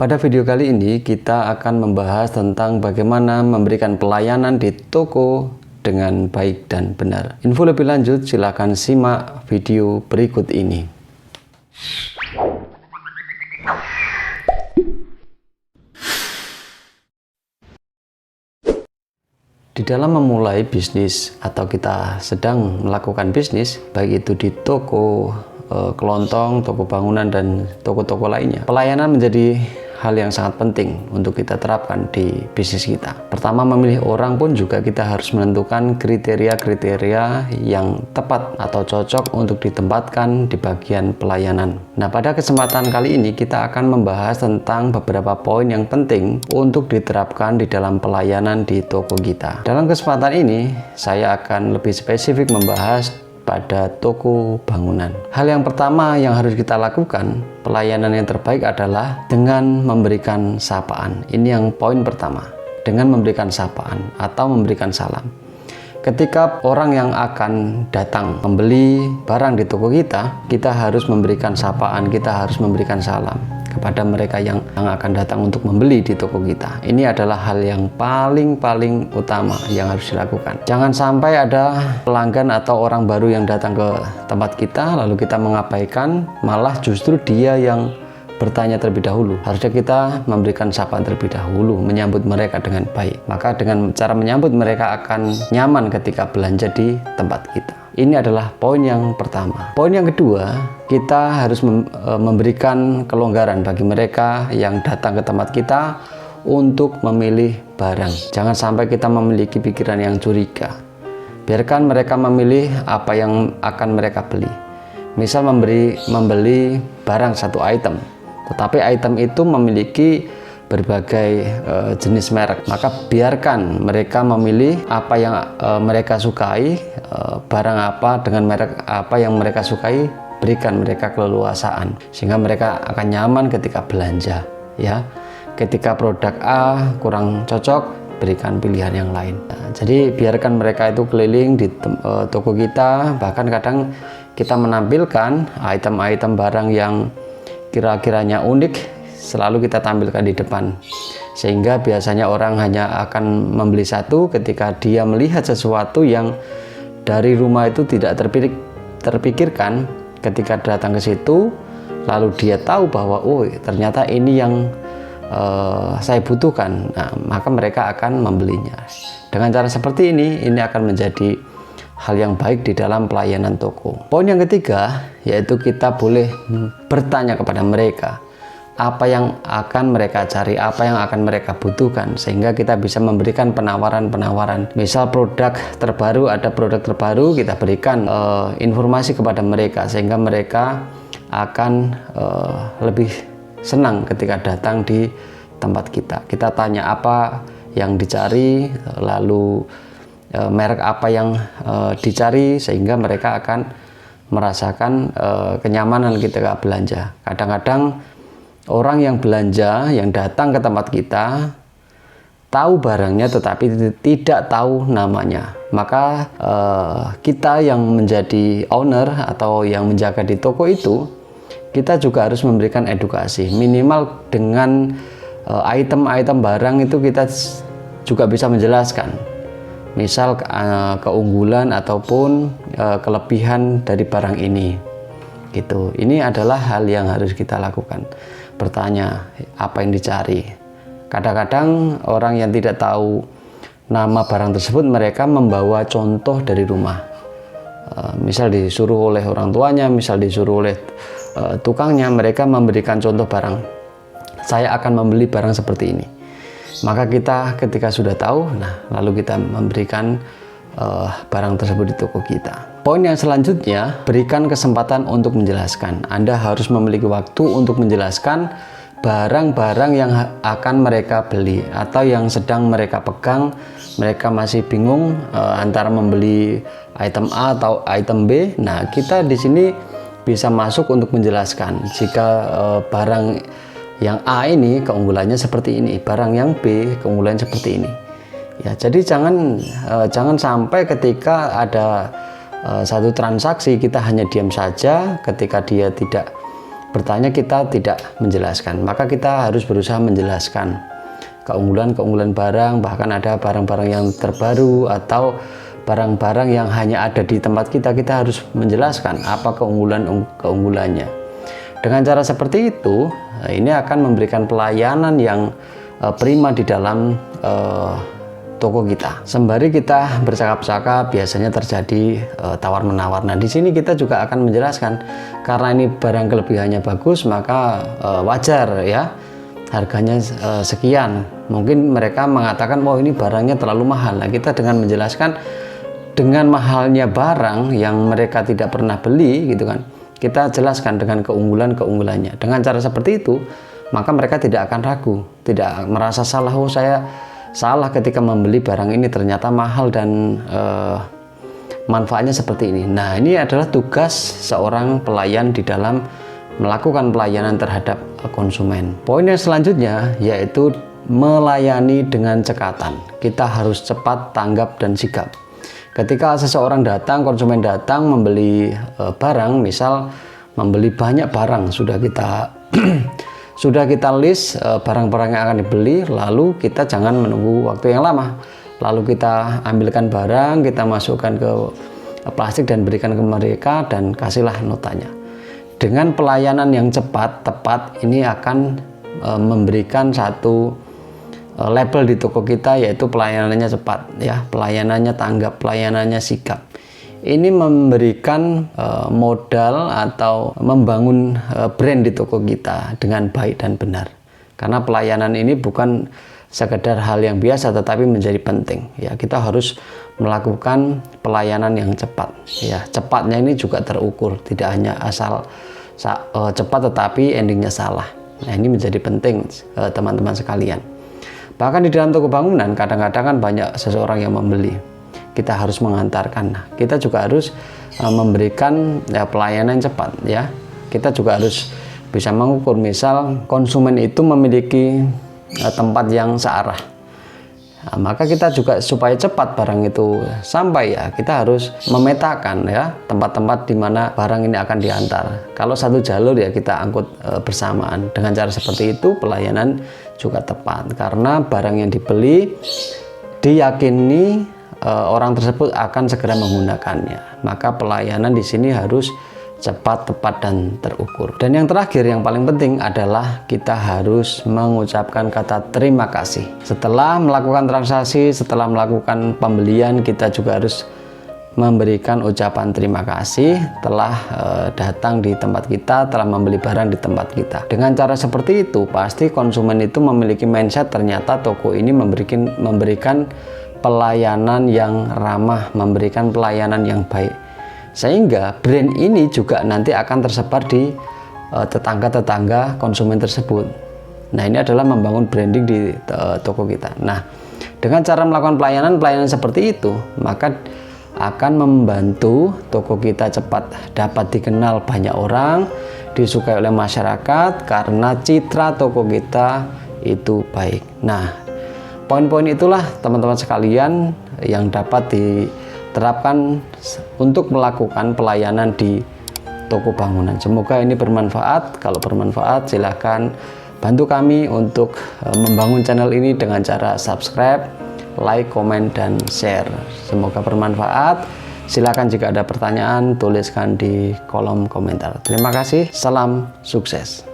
Pada video kali ini kita akan membahas tentang bagaimana memberikan pelayanan di toko dengan baik dan benar. Info lebih lanjut silakan simak video berikut ini. Di dalam memulai bisnis atau kita sedang melakukan bisnis, baik itu di toko kelontong, toko bangunan, dan toko-toko lainnya, pelayanan menjadi hal yang sangat penting untuk kita terapkan di bisnis kita. Pertama, memilih orang pun juga kita harus menentukan kriteria-kriteria yang tepat atau cocok untuk ditempatkan di bagian pelayanan. Nah, pada kesempatan kali ini kita akan membahas tentang beberapa poin yang penting untuk diterapkan di dalam pelayanan di toko kita. Dalam kesempatan ini, saya akan lebih spesifik membahas pada toko bangunan. Hal yang pertama yang harus kita lakukan, pelayanan yang terbaik adalah dengan memberikan sapaan. Ini yang poin pertama, dengan memberikan sapaan atau memberikan salam. Ketika orang yang akan datang membeli barang di toko kita, kita harus memberikan sapaan, kita harus memberikan salam kepada mereka yang akan datang untuk membeli di toko kita. Ini adalah hal yang paling utama yang harus dilakukan. Jangan sampai ada pelanggan atau orang baru yang datang ke tempat kita lalu kita mengabaikan, malah justru dia yang bertanya terlebih dahulu. Harusnya kita memberikan sapaan terlebih dahulu, menyambut mereka dengan baik. Maka dengan cara menyambut, mereka akan nyaman ketika belanja di tempat kita. Ini adalah poin yang pertama. Poin yang kedua, kita harus memberikan kelonggaran bagi mereka yang datang ke tempat kita untuk memilih barang. Jangan sampai kita memiliki pikiran yang curiga. Biarkan mereka memilih apa yang akan mereka beli. Misal membeli barang satu item, tetapi item itu memiliki berbagai jenis merek, maka biarkan mereka memilih apa yang mereka sukai, barang apa dengan merek apa yang mereka sukai, berikan mereka keleluasaan sehingga mereka akan nyaman ketika belanja, ya. Ketika produk A kurang cocok, berikan pilihan yang lain. Nah, jadi biarkan mereka itu keliling di toko kita, bahkan kadang kita menampilkan item-item barang yang kira-kiranya unik, selalu kita tampilkan di depan, sehingga biasanya orang hanya akan membeli satu ketika dia melihat sesuatu yang dari rumah itu tidak terpikirkan. Ketika datang ke situ lalu dia tahu bahwa oh ternyata ini yang saya butuhkan, nah, maka mereka akan membelinya. Dengan cara seperti ini akan menjadi hal yang baik di dalam pelayanan toko. Poin yang ketiga, yaitu kita boleh bertanya kepada mereka apa yang akan mereka cari, apa yang akan mereka butuhkan, sehingga kita bisa memberikan penawaran-penawaran. Misal produk terbaru, ada produk terbaru, kita berikan informasi kepada mereka sehingga mereka akan lebih senang ketika datang di tempat kita. Kita tanya apa yang dicari, lalu merek apa yang dicari, sehingga mereka akan merasakan kenyamanan ketika belanja. Kadang-kadang orang yang belanja, yang datang ke tempat kita, tahu barangnya tetapi tidak tahu namanya. Maka kita yang menjadi owner atau yang menjaga di toko itu, kita juga harus memberikan edukasi. Minimal dengan item-item barang itu kita juga bisa menjelaskan. Misal keunggulan ataupun kelebihan dari barang ini. Gitu. Ini adalah hal yang harus kita lakukan. Bertanya apa yang dicari. Kadang-kadang orang yang tidak tahu nama barang tersebut, mereka membawa contoh dari rumah. Misal disuruh oleh orang tuanya, misal disuruh oleh tukangnya, mereka memberikan contoh barang. Saya akan membeli barang seperti ini. Maka kita ketika sudah tahu, nah lalu kita memberikan barang tersebut di toko kita. Poin yang selanjutnya, berikan kesempatan untuk menjelaskan. Anda harus memiliki waktu untuk menjelaskan barang-barang yang akan mereka beli atau yang sedang mereka pegang. Mereka masih bingung antara membeli item A atau item B. Nah, kita di sini bisa masuk untuk menjelaskan jika barang yang A ini keunggulannya seperti ini, barang yang B keunggulannya seperti ini. Ya, jadi jangan sampai ketika ada satu transaksi kita hanya diam saja ketika dia tidak bertanya kita tidak menjelaskan, maka kita harus berusaha menjelaskan keunggulan-keunggulan barang, bahkan ada barang-barang yang terbaru atau barang-barang yang hanya ada di tempat kita harus menjelaskan apa keunggulannya. Dengan cara seperti itu, ini akan memberikan pelayanan yang prima di dalam toko kita. Sembari kita bercakap-cakap, biasanya terjadi tawar-menawar. Nah, di sini kita juga akan menjelaskan, karena ini barang kelebihannya bagus, maka wajar ya harganya sekian. Mungkin mereka mengatakan, oh ini barangnya terlalu mahal. Nah, kita dengan menjelaskan dengan mahalnya barang yang mereka tidak pernah beli gitu kan, kita jelaskan dengan keunggulannya. Dengan cara seperti itu, maka mereka tidak akan ragu, tidak merasa salah, oh saya salah ketika membeli barang ini, ternyata mahal dan manfaatnya seperti ini. Nah, ini adalah tugas seorang pelayan di dalam melakukan pelayanan terhadap konsumen. Poin yang selanjutnya yaitu melayani dengan cekatan. Kita harus cepat tanggap dan sigap. Ketika seseorang datang, konsumen datang membeli barang, misal membeli banyak barang, sudah kita list barang-barang yang akan dibeli, lalu kita jangan menunggu waktu yang lama. Lalu kita ambilkan barang, kita masukkan ke plastik dan berikan ke mereka dan kasihlah notanya. Dengan pelayanan yang cepat, tepat, ini akan memberikan satu label di toko kita, yaitu pelayanannya cepat ya, pelayanannya tanggap, pelayanannya sigap. Ini memberikan modal atau membangun brand di toko kita dengan baik dan benar. Karena pelayanan ini bukan sekedar hal yang biasa, tetapi menjadi penting. Ya, kita harus melakukan pelayanan yang cepat. Ya, cepatnya ini juga terukur, tidak hanya asal cepat tetapi endingnya salah. Nah, ini menjadi penting teman-teman sekalian. Bahkan di dalam toko bangunan kadang-kadang kan banyak seseorang yang membeli. Kita harus mengantarkan. Nah, kita juga harus memberikan pelayanan cepat ya. Kita juga harus bisa mengukur, misal konsumen itu memiliki tempat yang searah. Nah, maka kita juga supaya cepat barang itu sampai ya, kita harus memetakan ya tempat-tempat di mana barang ini akan diantar. Kalau satu jalur ya kita angkut bersamaan. Dengan cara seperti itu pelayanan juga tepat, karena barang yang dibeli diyakini orang tersebut akan segera menggunakannya. Maka pelayanan di sini harus cepat, tepat, dan terukur. Dan yang terakhir, yang paling penting adalah kita harus mengucapkan kata terima kasih. Setelah melakukan transaksi, setelah melakukan pembelian, kita juga harus memberikan ucapan terima kasih telah datang di tempat kita, telah membeli barang di tempat kita. Dengan cara seperti itu, pasti konsumen itu memiliki mindset ternyata toko ini memberikan pelayanan yang ramah, memberikan pelayanan yang baik. Sehingga brand ini juga nanti akan tersebar di tetangga-tetangga konsumen tersebut. Nah, ini adalah membangun branding di toko kita. Nah, dengan cara melakukan pelayanan seperti itu, maka akan membantu toko kita cepat dapat dikenal banyak orang, disukai oleh masyarakat karena citra toko kita itu baik. Nah, poin-poin itulah teman-teman sekalian yang dapat diterapkan untuk melakukan pelayanan di toko bangunan. Semoga ini bermanfaat. Kalau bermanfaat, silahkan bantu kami untuk membangun channel ini dengan cara subscribe, like, komen, dan share. Semoga bermanfaat. Silahkan jika ada pertanyaan, tuliskan di kolom komentar. Terima kasih. Salam sukses.